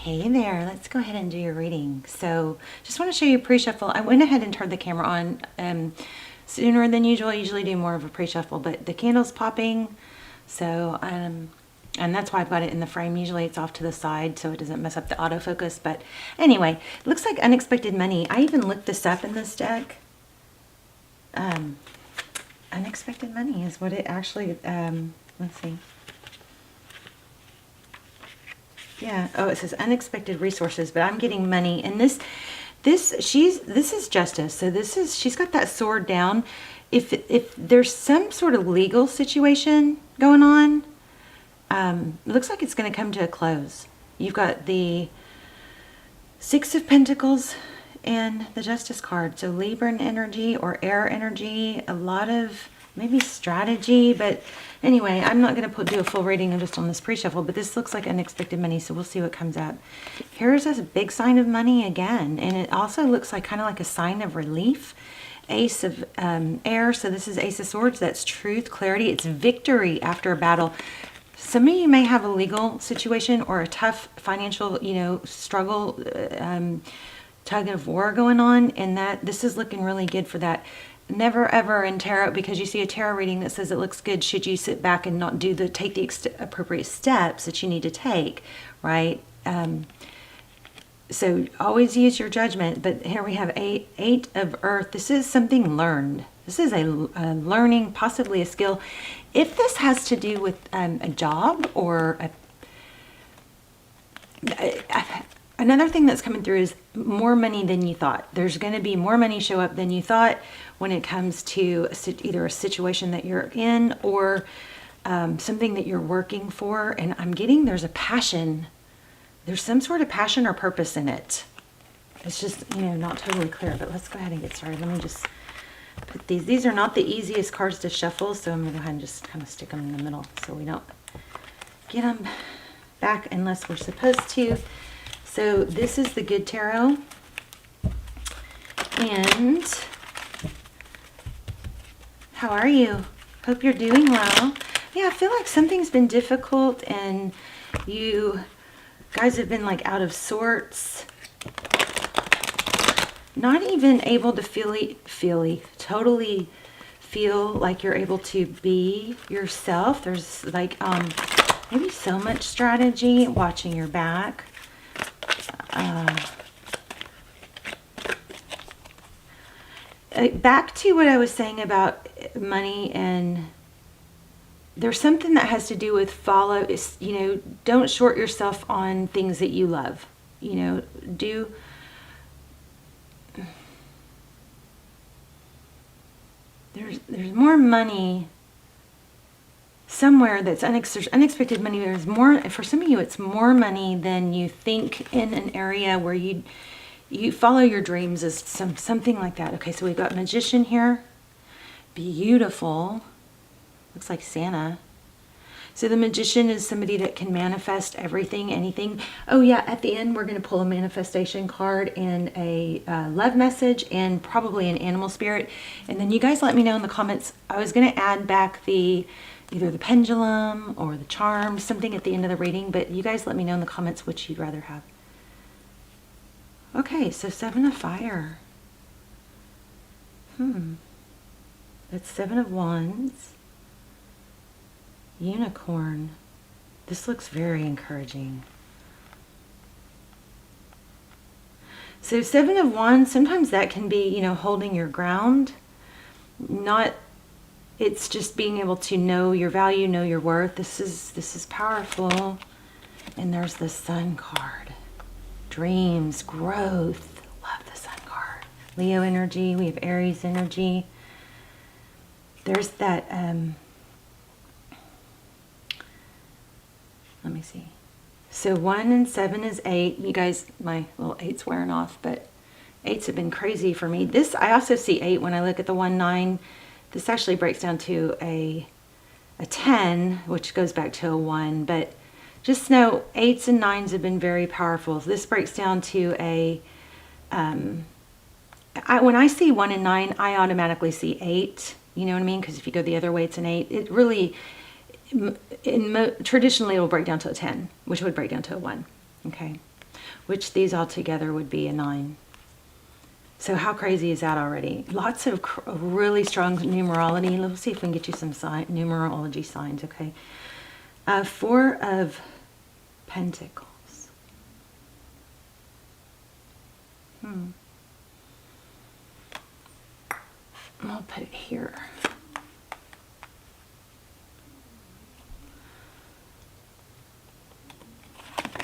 Hey there, let's go ahead and do your reading. So just want to show you a pre-shuffle. I went ahead and turned the camera on sooner than usual. I usually do more of a pre-shuffle, but the candle's popping. So, and that's why I've got it in the frame. Usually it's off to the side so it doesn't mess up the autofocus. But anyway, it looks like unexpected money. I even looked this up in this deck. Unexpected money is what it actually, let's see. Yeah. Oh, it says unexpected resources, but I'm getting money. And this is justice. So she's got that sword down. If there's some sort of legal situation going on, it looks like it's going to come to a close. You've got the Six of Pentacles and the Justice card. So Libran energy or air energy, a lot of maybe strategy, but anyway, I'm not going to do a full reading just on this pre-shuffle, but this looks like unexpected money, so we'll see what comes up. Here's a big sign of money again, and it also looks like kind of like a sign of relief. Ace of air, so this is Ace of Swords. That's truth, clarity. It's victory after a battle. Some of you may have a legal situation or a tough financial, struggle, tug of war going on, and that this is looking really good for that. Never ever in tarot, because you see a tarot reading that says it looks good, should you sit back and not take the appropriate steps that you need to take, right? So always use your judgment. But here we have eight of earth. This is something learned. This is a learning, possibly a skill. If this has to do with a job or another thing that's coming through is more money than you thought. There's going to be more money show up than you thought when it comes to either a situation that you're in or something that you're working for. And I'm getting there's a passion. There's some sort of passion or purpose in it. It's just, not totally clear. But let's go ahead and get started. Let me just put these. These are not the easiest cards to shuffle, so I'm going to go ahead and just kind of stick them in the middle so we don't get them back unless we're supposed to. So this is the Good Tarot, and how are you? Hope you're doing well. Yeah, I feel like something's been difficult and you guys have been like out of sorts, not even able to totally feel like you're able to be yourself. There's like maybe so much strategy, watching your back. Back to what I was saying about money, and there's something that has to do with don't short yourself on things that you love. There's more money somewhere that's unexpected money. There's more, for some of you, it's more money than you think in an area where you follow your dreams, as something like that. Okay, so we've got Magician here. Beautiful. Looks like Santa. So the Magician is somebody that can manifest everything, anything. Oh yeah, at the end we're going to pull a manifestation card and a love message and probably an animal spirit. And then you guys let me know in the comments. I was going to add back either the pendulum or the charm, something at the end of the reading, but you guys let me know in the comments which you'd rather have. Okay, so Seven of Fire. That's Seven of Wands. Unicorn. This looks very encouraging. So Seven of Wands, sometimes that can be, holding your ground. It's just being able to know your value, know your worth. This is powerful. And there's the Sun card. Dreams, growth. Love the Sun card. Leo energy. We have Aries energy. There's that, let me see. So 1 and 7 is 8. You guys, my little 8's wearing off, but 8s have been crazy for me. I also see 8 when I look at the 1, 9. This actually breaks down to a 10, which goes back to a 1, but just know 8s and 9s have been very powerful. This breaks down to when I see 1 and 9, I automatically see 8. You know what I mean? Because if you go the other way, it's an 8. It really, traditionally, it will break down to a 10, which would break down to a 1. Okay. which these all together would be a 9. So how crazy is that already? Lots of really strong numerology. Let's see if we can get you some numerology signs, okay? 4 of Pentacles. I'll put it here.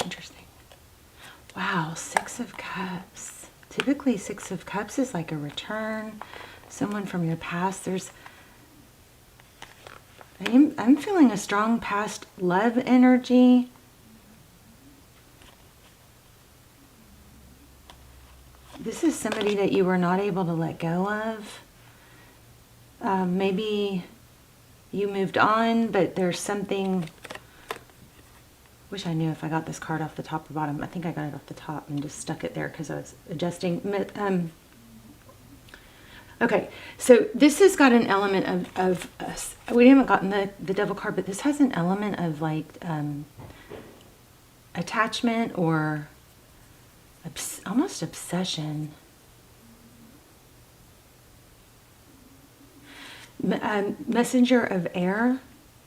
Interesting. Wow, 6 of Cups. Typically 6 of Cups is like a return, someone from your past. I'm feeling a strong past love energy. This is somebody that you were not able to let go of. Maybe you moved on, but there's something. Wish I knew if I got this card off the top or bottom. I think I got it off the top and just stuck it there because I was adjusting. Okay, so this has got an element of we haven't gotten the Devil card, but this has an element of like attachment or almost obsession. Messenger of air.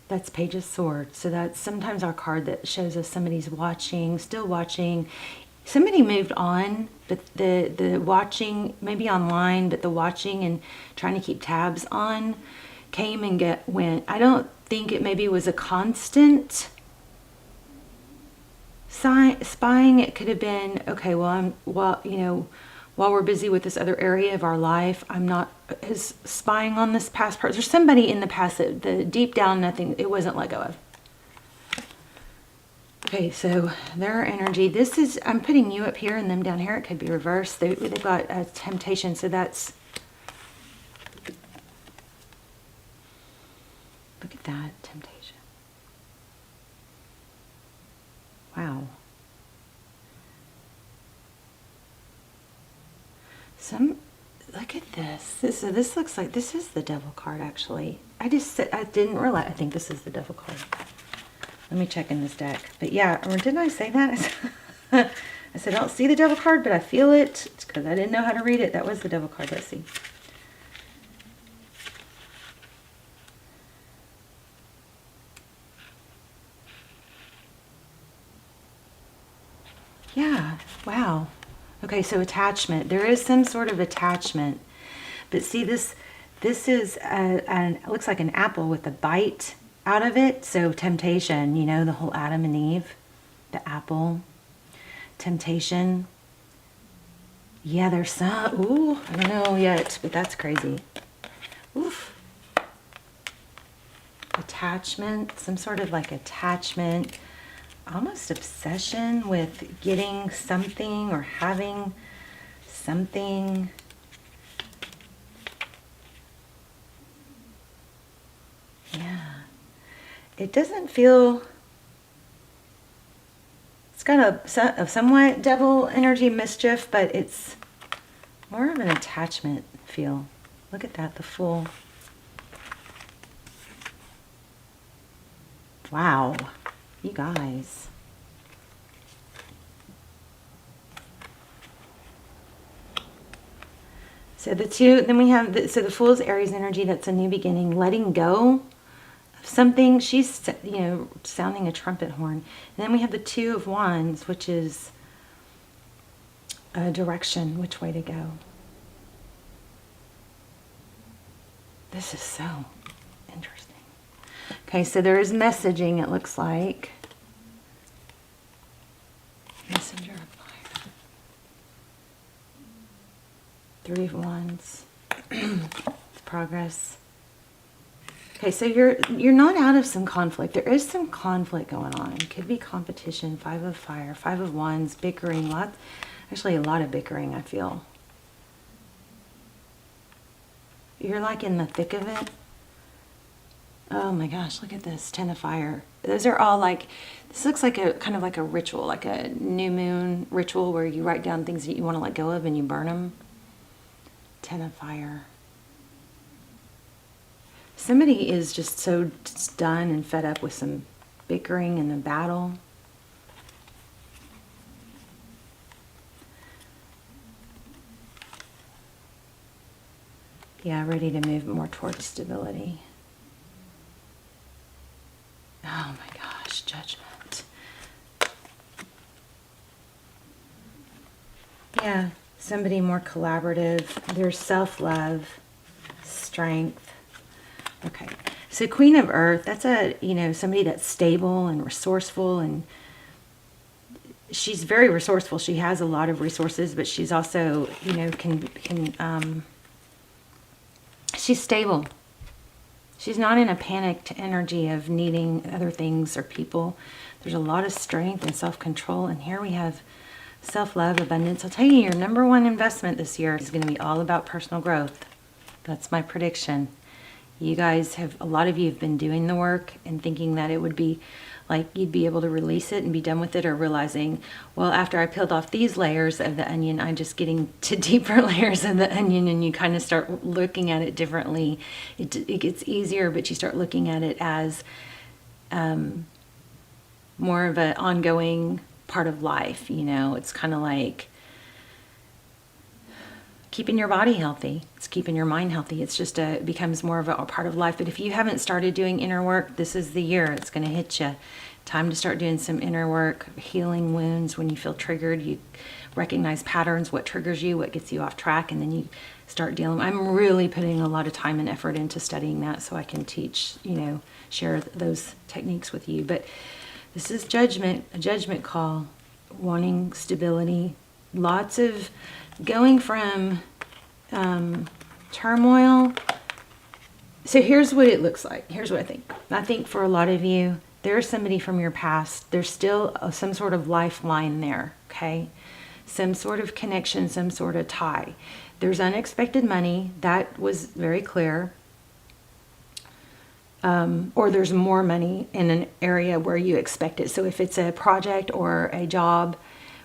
That's Page of Swords. So that's sometimes our card that shows us somebody's watching, still watching. Somebody moved on, but the watching, maybe online, but the watching and trying to keep tabs on came and went. I don't think it maybe was a constant spying. It could have been, okay, well, while we're busy with this other area of our life, I'm not as spying on this past person. There's somebody in the past that the deep down nothing, it wasn't let go of. Okay, so their energy, this is, I'm putting you up here and them down here. It could be reversed. They've got a temptation, so that's, look at that, temptation. Wow. Look at this. This looks like, this is the Devil card, actually. I didn't realize, I think this is the Devil card. Let me check in this deck. But yeah, or didn't I say that? I said, I don't see the Devil card, but I feel it. It's because I didn't know how to read it. That was the Devil card. Let's see. Yeah, wow. Okay, so attachment. There is some sort of attachment. But see, this is, it looks like an apple with a bite out of it. So temptation, you know, the whole Adam and Eve, the apple, temptation. Yeah, there's some, ooh, I don't know yet, but that's crazy. Oof. Attachment, some sort of like attachment, almost obsession with getting something or having something. Yeah. It doesn't feel, it's got a somewhat devil energy mischief, but it's more of an attachment feel. Look at that, the Fool. Wow, you guys. So the two, then we have, so the Fool's Aries energy, that's a new beginning, letting go of something. She's, you know, sounding a trumpet horn. And then we have the Two of Wands, which is a direction, which way to go. This is so interesting. Okay, so there is messaging, it looks like. Messenger of fire. Three of Wands. Progress. Okay, so you're not out of some conflict. There is some conflict going on. It could be competition. Five of Fire, Five of Wands, bickering. Actually, a lot of bickering, I feel. You're like in the thick of it. Oh my gosh, look at this, Ten of Fire. Those are all like, this looks like a kind of like a ritual, like a new moon ritual where you write down things that you want to let go of and you burn them. Ten of Fire. Somebody is just so done and fed up with some bickering and a battle. Yeah, ready to move more towards stability. Oh my gosh, Judgment. Yeah, somebody more collaborative. There's self-love, strength. Okay, so Queen of Earth, that's a, somebody that's stable and resourceful, and she's very resourceful. She has a lot of resources, but she's also, she's stable. She's not in a panicked energy of needing other things or people. There's a lot of strength and self-control, and here we have self-love, abundance. I'll tell you, your number one investment this year is going to be all about personal growth. That's my prediction. You guys have, a lot of you have been doing the work and thinking that it would be like you'd be able to release it and be done with it, or realizing, well, after I peeled off these layers of the onion, I'm just getting to deeper layers of the onion, and you kind of start looking at it differently. It gets easier, but you start looking at it as more of an ongoing part of life. It's kind of like keeping your body healthy. It's keeping your mind healthy. It's just it becomes more of a part of life. But if you haven't started doing inner work, this is the year it's going to hit you. Time to start doing some inner work, healing wounds. When you feel triggered, you recognize patterns, what triggers you, what gets you off track, and then you start dealing. I'm really putting a lot of time and effort into studying that so I can teach, share those techniques with you. But this is judgment, a judgment call, wanting stability, lots of going from turmoil. So here's what it looks like. Here's what I think. I think for a lot of you, there's somebody from your past. There's still some sort of lifeline there, okay? Some sort of connection, some sort of tie. There's unexpected money. That was very clear. Or there's more money in an area where you expect it. So if it's a project or a job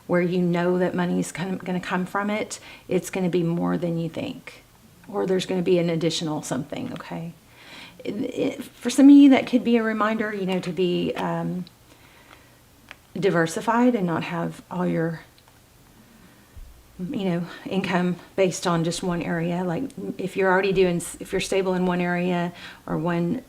where you know that money's going to come from it, it's going to be more than you think. Or there's going to be an additional something, okay? For some of you, that could be a reminder, to be diversified and not have all your, income based on just one area. Like if you're already if you're stable in one area or one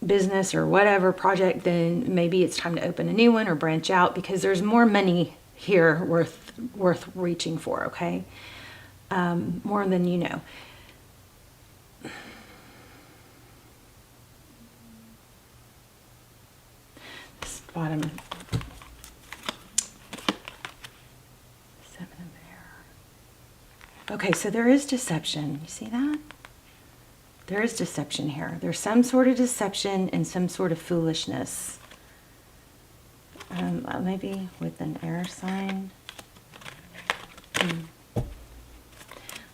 business or whatever project, then maybe it's time to open a new one or branch out, because there's more money here worth reaching for, okay? More than you know. This bottom 7 of there. Okay, so there is deception. You see that? There is deception here. There's some sort of deception and some sort of foolishness. Maybe with an air sign. Let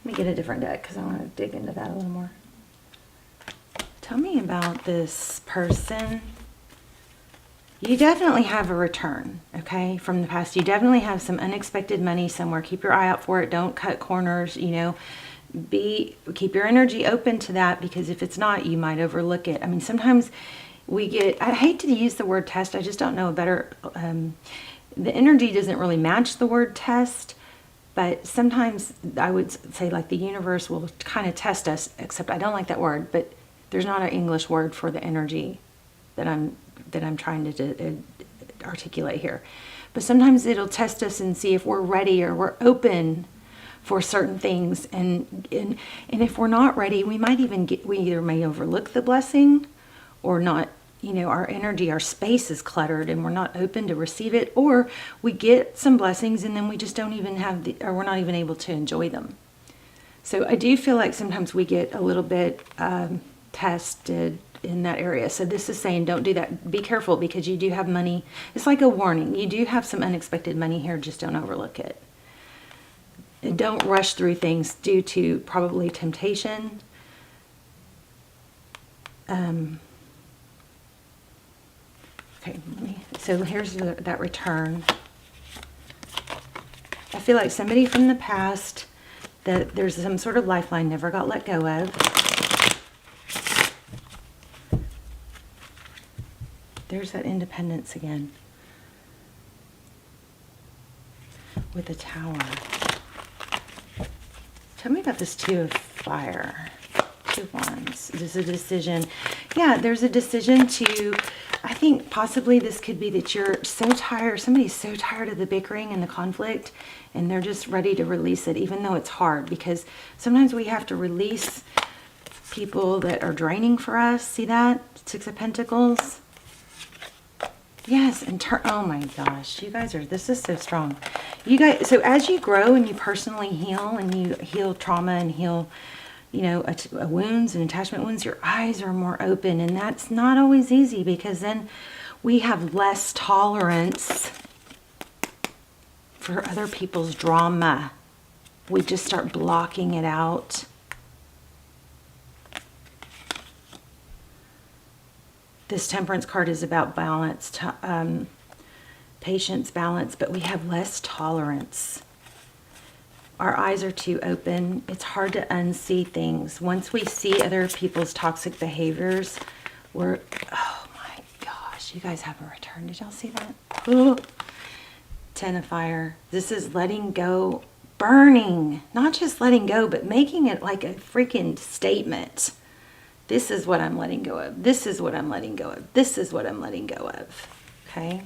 me get a different deck because I want to dig into that a little more. Tell me about this person. You definitely have a return, okay, from the past. You definitely have some unexpected money somewhere. Keep your eye out for it. Don't cut corners, keep your energy open to that, because if it's not, you might overlook it. I mean, sometimes I hate to use the word test. I just don't know a better, the energy doesn't really match the word test, but sometimes I would say like the universe will kind of test us, except I don't like that word, but there's not an English word for the energy that I'm trying to articulate here. But sometimes it'll test us and see if we're ready or we're open for certain things, and if we're not ready, we either may overlook the blessing or not. Our energy, our space is cluttered and we're not open to receive it, or we get some blessings and then we just don't even or we're not even able to enjoy them. So I do feel like sometimes we get a little bit tested in that area. So this is saying don't do that. Be careful, because you do have money. It's like a warning. You do have some unexpected money here. Just don't overlook it. And don't rush through things due to probably temptation. Okay, so here's that return. I feel like somebody from the past, that there's some sort of lifeline never got let go of. There's that independence again with the Tower. Tell me about this Two of Fire. Two of Wands. There's a decision. Yeah, there's a decision to, I think possibly this could be that you're so tired, somebody's so tired of the bickering and the conflict, and they're just ready to release it, even though it's hard, because sometimes we have to release people that are draining for us. See that? Six of Pentacles. Yes, and oh my gosh, you guys are, this is so strong. You guys, so as you grow and you personally heal, and you heal trauma and heal, you know, wounds and attachment wounds, your eyes are more open, and that's not always easy, because then we have less tolerance for other people's drama. We just start blocking it out. This Temperance card is about balance, patience, balance, but we have less tolerance. Our eyes are too open. It's hard to unsee things. Once we see other people's toxic behaviors, we're, oh my gosh, you guys have a return. Did y'all see that? Ooh. Ten of Fire. This is letting go, burning, not just letting go, but making it like a freaking statement. This is what I'm letting go of. This is what I'm letting go of. This is what I'm letting go of. Okay?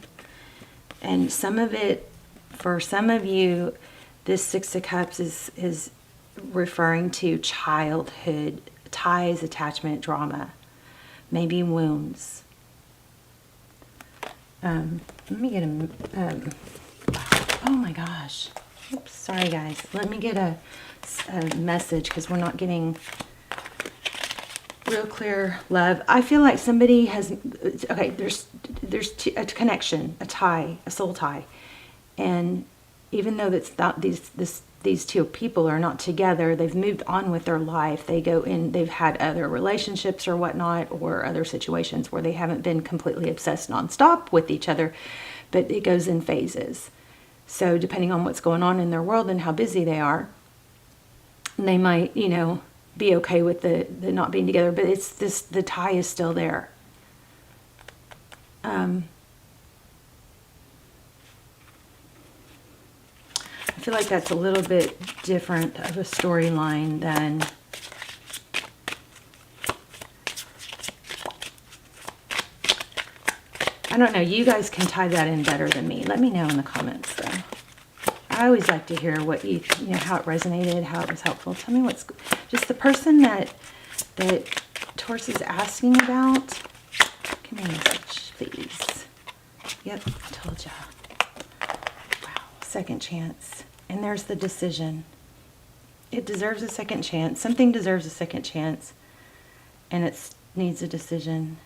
And some of it, for some of you, this Six of Cups is referring to childhood ties, attachment, drama, maybe wounds. Let me get a, oh my gosh. Oops, sorry guys. Let me get a message, because we're not getting real clear love. I feel like somebody has, okay, there's a connection, a tie, a soul tie. And even though that's not these two people are not together, they've moved on with their life. They go in, they've had other relationships or whatnot, or other situations where they haven't been completely obsessed nonstop with each other, but it goes in phases. So depending on what's going on in their world and how busy they are, they might, you know, be okay with the not being together, but it's this, the tie is still there. I feel like that's a little bit different of a storyline than I don't know. You guys can tie that in better than me. Let me know in the comments, though. I always like to hear what you know, how it resonated, how it was helpful. Tell me what's just the person that Taurus is asking about. Give me a message, please. Yep, I told ya. Wow, second chance. And there's the decision. It deserves a second chance. Something deserves a second chance. And it needs a decision.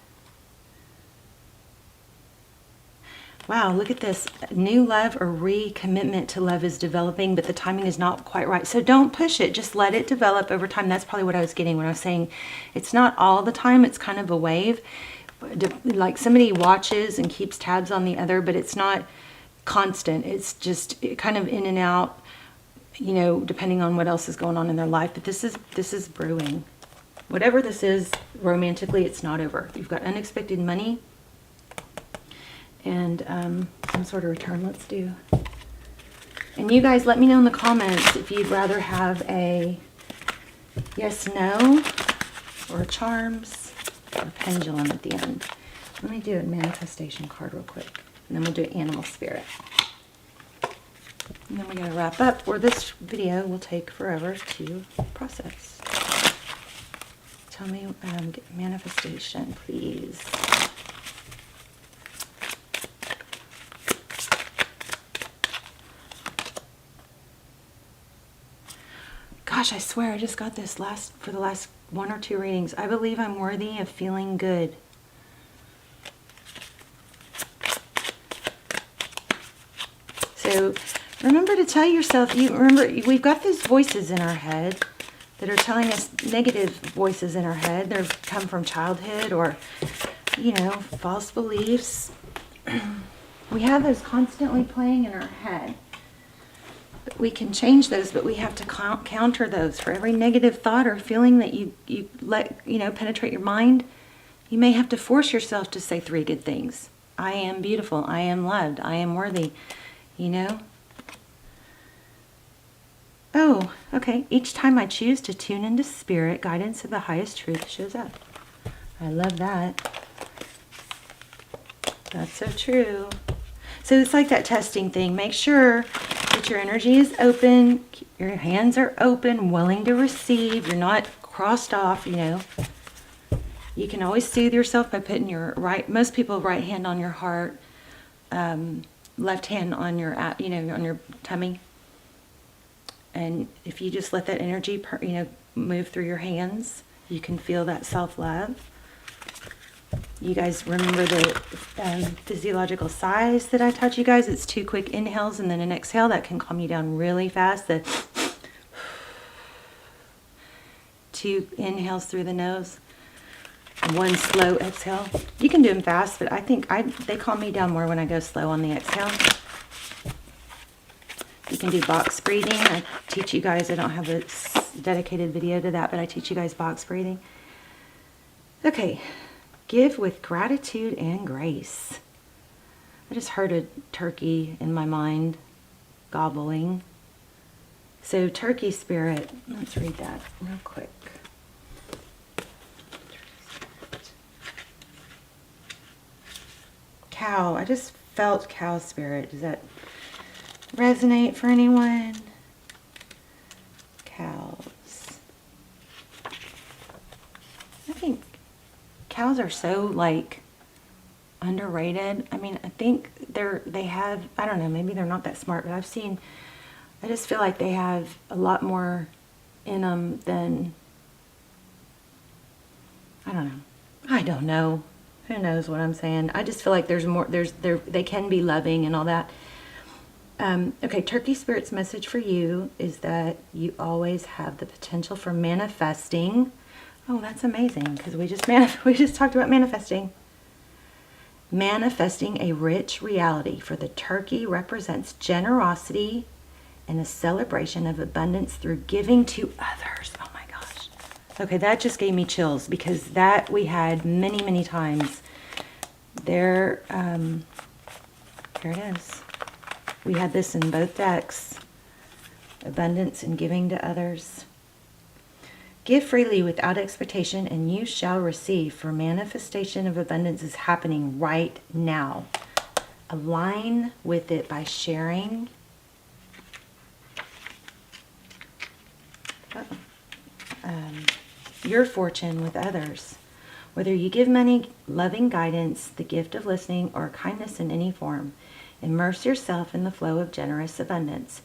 Wow, look at this. New love or recommitment to love is developing, but the timing is not quite right. So don't push it. Just let it develop over time. That's probably what I was getting when I was saying it's not all the time. It's kind of a wave. Like somebody watches and keeps tabs on the other, but it's not constant. It's just kind of in and out, you know, depending on what else is going on in their life. But this is brewing. Whatever this is, romantically, it's not over. You've got unexpected money. And some sort of return. Let's do. And you guys, let me know in the comments if you'd rather have a yes, no, or charms, or pendulum at the end. Let me do a manifestation card real quick, and then we'll do animal spirit. And then we're going to wrap up, or this video will take forever to process. Tell me, manifestation, please. Gosh, I swear I just got this for the last 1 or 2 readings. I believe I'm worthy of feeling good. So remember to tell yourself, remember we've got these voices in our head that are telling us, negative voices in our head. They've come from childhood or, you know, false beliefs. We have those constantly playing in our head. We can change those, but we have to counter those. For every negative thought or feeling that you let, you know, penetrate your mind, you may have to force yourself to say 3 good things. I am beautiful. I am loved. I am worthy. You know? Oh, okay. Each time I choose to tune into spirit, guidance of the highest truth shows up. I love that. That's so true. So it's like that testing thing. Make sure that your energy is open, your hands are open, willing to receive. You're not crossed off, you know. You can always soothe yourself by putting your most people right hand on your heart, left hand on your, you know, on your tummy. And if you just let that energy, you know, move through your hands, you can feel that self-love. You guys remember the physiological sighs that I taught you guys? It's 2 quick inhales and then an exhale that can calm you down really fast. The 2 inhales through the nose, 1 slow exhale. You can do them fast, but I think they calm me down more when I go slow on the exhale. You can do box breathing. I teach you guys, I don't have a dedicated video to that, but I teach you guys box breathing. Okay. Give with gratitude and grace. I just heard a turkey in my mind gobbling. So turkey spirit, let's read that real quick. Cow, I just felt cow spirit. Does that resonate for anyone? Cows. I think cows are so like underrated. I mean, I think they have, I don't know, maybe they're not that smart, but I just feel like they have a lot more in them than, I don't know. Who knows what I'm saying? I just feel like there's more, they can be loving and all that. Okay, Turkey Spirit's message for you is that you always have the potential for manifesting. Oh, that's amazing, because we just talked about manifesting. Manifesting a rich reality, for the turkey represents generosity and a celebration of abundance through giving to others. Oh my gosh. Okay, that just gave me chills, because that we had many, many times. Here it is. We had this in both decks. Abundance and giving to others. Give freely without expectation, and you shall receive, for manifestation of abundance is happening right now. Align with it by sharing. Your fortune with others. Whether you give money, loving guidance, the gift of listening, or kindness in any form, immerse yourself in the flow of generous abundance,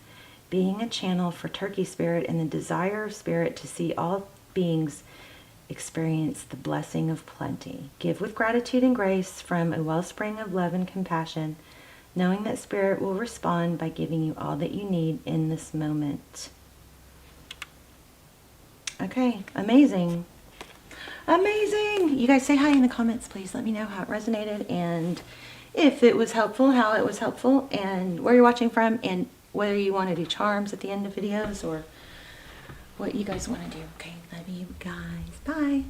being a channel for turkey spirit and the desire of spirit to see all beings experience the blessing of plenty. Give with gratitude and grace from a wellspring of love and compassion, knowing that spirit will respond by giving you all that you need in this moment. Okay, amazing. Amazing. You guys say hi in the comments, please. Let me know how it resonated and if it was helpful, how it was helpful, and where you're watching from, and whether you want to do charms at the end of videos or what you guys want to do. Okay, love you guys. Bye.